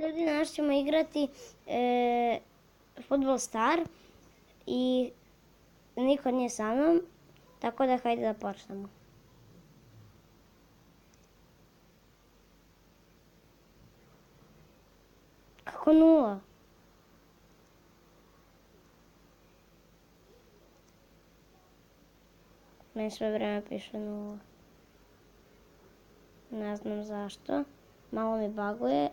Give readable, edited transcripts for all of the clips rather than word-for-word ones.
ljudi, danas ćemo igrati Football Star i niko nije sa mnom, tako da hajde da počnemo. Kako 0? Meni sve vreme piše 0. Ne znam zašto. Malo mi baguje.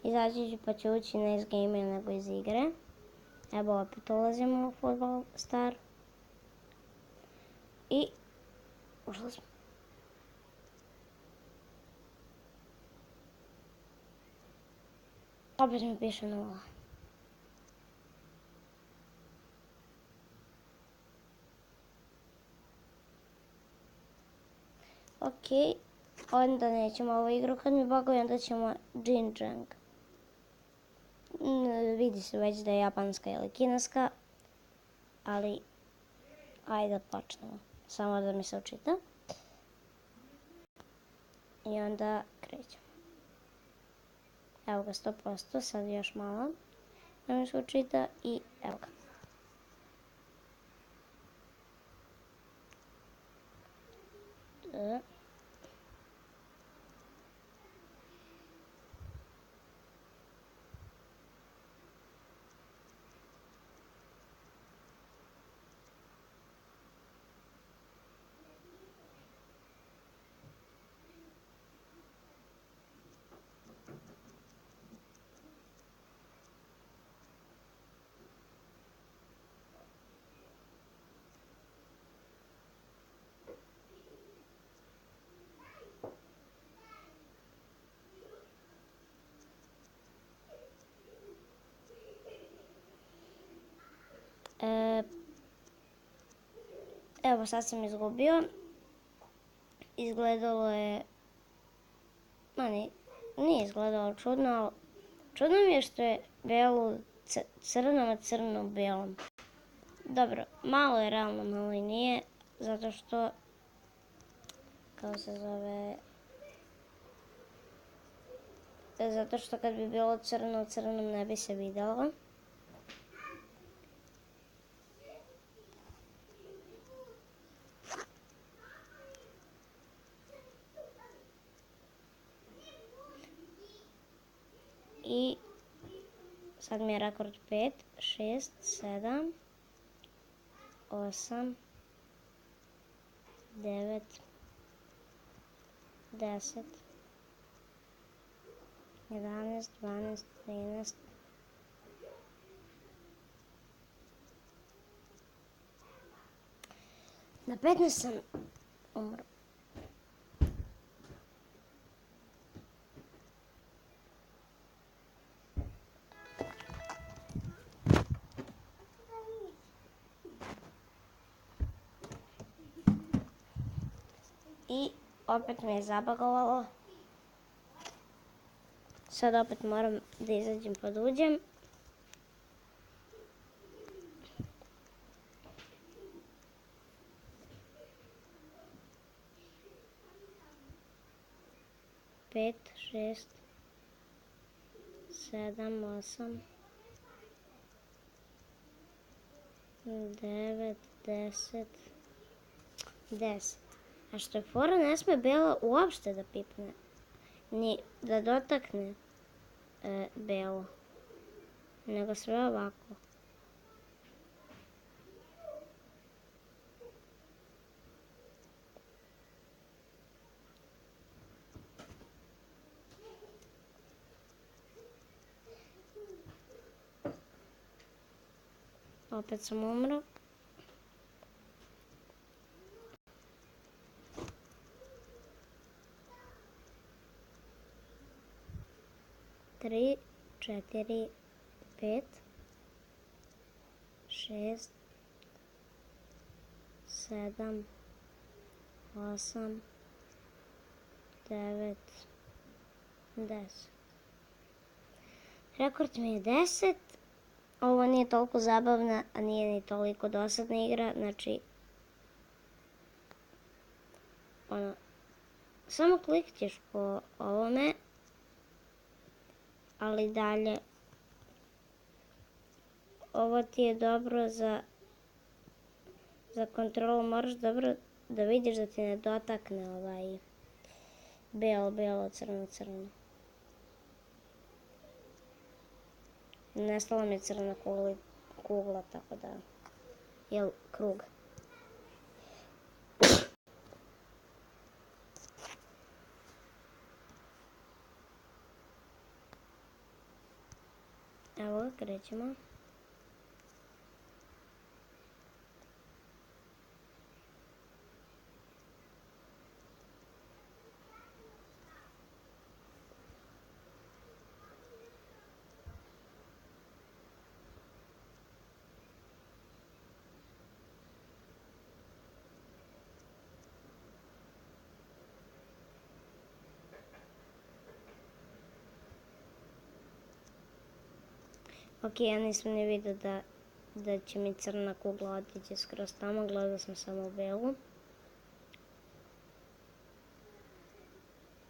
Izaći ću pa ću ući ne iz game nego iz igre. Evo opet ulazimo u Football Star. I ušli smo. Opet mi piše 0. Ok, onda nećemo ovu igru kad mi baguje, onda ćemo Jinjang. Vidi se već da je japanska ili kineska, ali ajde da počnemo. Samo da mi se učita. I onda krećemo. Evo ga 100%, sad još malo da mi se učita i evo ga. Evo sad sam izgubio. Izgledalo je... Nije izgledalo čudno, ali čudno mi je što je belo crno na crnom belom. Dobro, malo je realno, malo i nije, zato što... Kako se zove... Zato što kad bi bilo crno, crnom ne bi se vidjelo. I sad mi je rekord 5, 6, 7, 8, 9, 10, 11, 12, 13. Na 15 sam umro. I opet me je zabagovalo. Sad opet moram da izađem pa da uđem. Pet, 6, 7, 8, 9, 10, 10. A što je fora, ne sme bela uopšte da pipne, ni da dotakne belo, nego sve ovako. Opet sam umro. Tri, 4, 5, 6, 7, 8, 9, 10. Rekord mi je 10. Ovo nije toliko zabavna, a nije ni toliko dosadna igra, znači samo klikćeš po ovome ali dalje. Ovo ti je dobro za kontrolu, moraš dobro da vidiš da ti ne dotakne belo, belo, crno, crno. Nestala mi je crna kugla, tako da, jel, krug. Evo, krećemo. Ok, ja nisam ni vidio da će mi crna kugla otići skroz tamo, gledao sam samo u belu.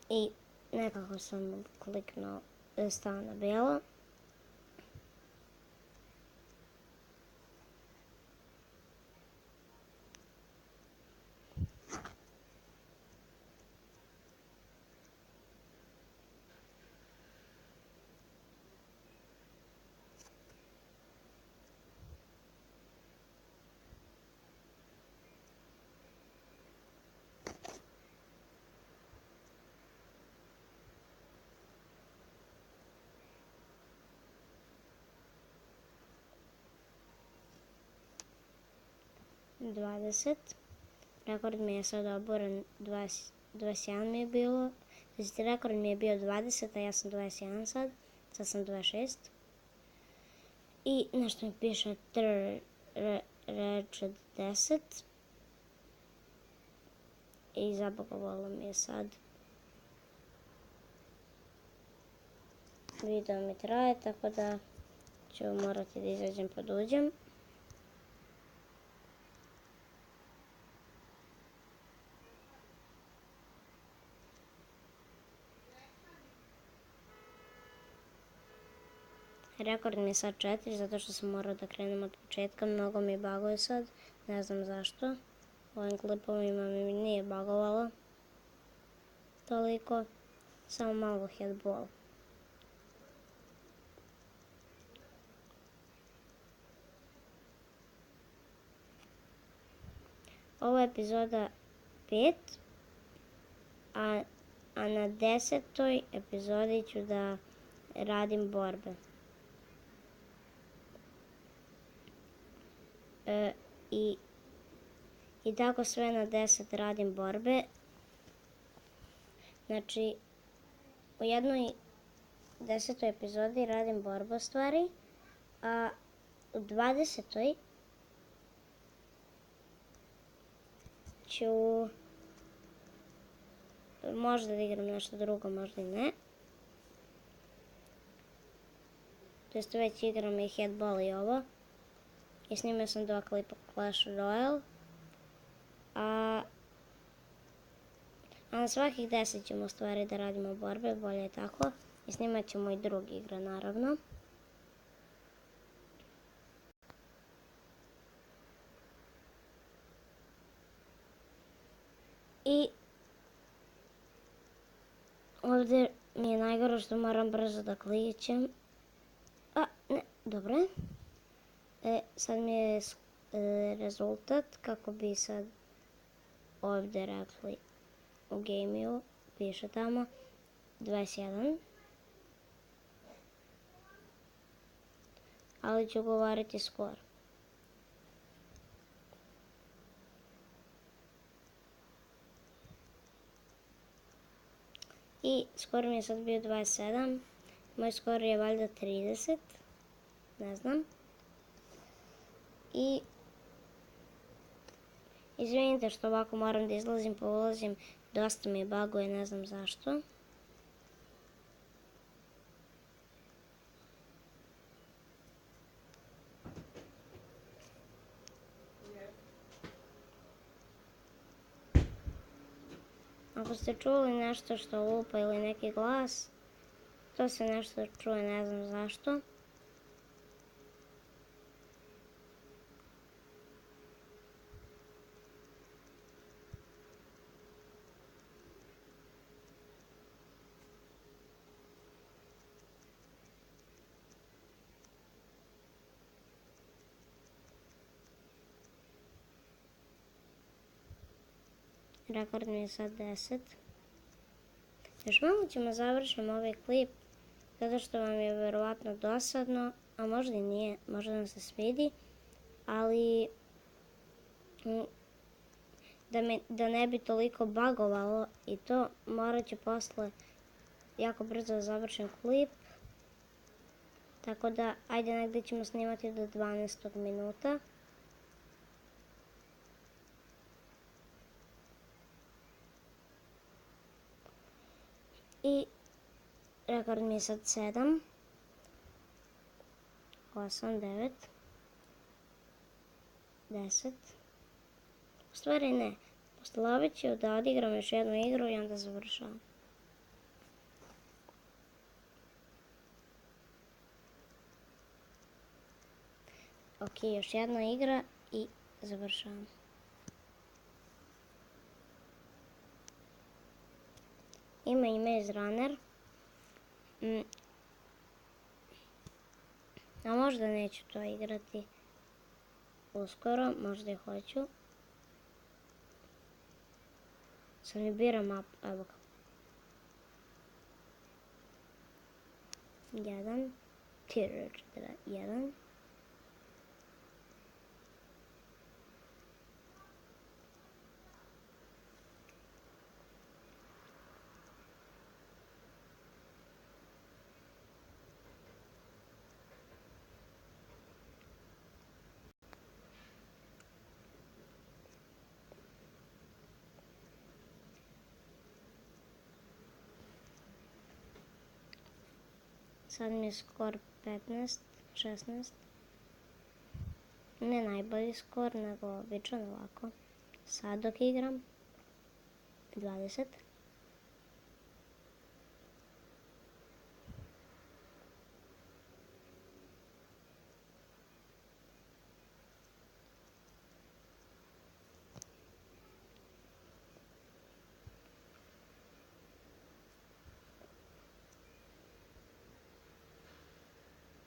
I nekako sam kliknuo, stao na belo. Dvadeset. Rekord mi je sad oboren, 21 mi je bilo. Znači, rekord mi je bio 20, a ja sam 21 sad. Sad sam 26. I nešto mi piše Record 10. I zabagovalo mi je sad. Video mi traje, tako da ću morati da izađem pa da uđem. Rekord mi je sad 4, zato što sam morao da krenem od početka. Mnogo mi baguje sad, ne znam zašto. U ovim klipovima mi nije bagovalo toliko, samo malo headball. Ovo je epizoda 5, a na 10. epizodi ću da radim borbe. I tako sve na 10 radim borbe. Znači, u jednoj 10. epizodi radim borbu stvari, a u 20. ću možda da igram nešto drugo, možda i ne. To jest već igram i headball i ovo. I snimio sam 2 klipa Clash Royale. A na svakih 10 ćemo u stvari da radimo borbe, bolje je tako. I snimat ćemo i drugi igre, naravno. I ovdje mi je najgore što moram brzo da kličem. A, ne, dobro je. Sad mi je rezultat, kako bi sad ovdje rekli u Gameu, piše tamo 21. Ali ću govoriti skoro. I skor mi je sad bio 27. Moj skor je valjda 30. Ne znam. I izvinite što ovako moram da izlazim pa ulazim. Dosta mi je baguje, ne znam zašto. Ako ste čuli nešto što lupa ili neki glas, To se nešto čuje, ne znam zašto. Rekord mi je sad 10. Još malo ćemo završiti ovaj klip, zato što vam je verovatno dosadno, a možda i nije, možda vam se svidi, ali da ne bi toliko bagovalo i to, morat ću posle jako brzo da završim klip. Tako da, ajde negdje ćemo snimati do 12. minuta. I rekord mi je sad 7, 8, 9, 10. U stvari ne, posle ove ću da odigram još jednu igru i onda završavam. Ok, još jedna igra i završavam. Ima i Maze Runner. A možda neću to igrati uskoro, možda i hoću. Sad mi biram mapu, evo ga. 1, Tier 1. Sad mi je skor 15, 16. Ne najbolji skor, nego običan ovako. Sad dok igram 20.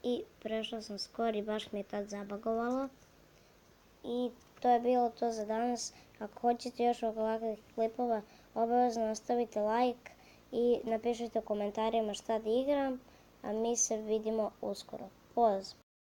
I prešla sam skor i baš mi je tad zabagovalo. I to je bilo to za danas. Ako hoćete još ovakvih klipova, obavezno ostavite like i napišite u komentarima šta da igram, a mi se vidimo uskoro. Pozdrav!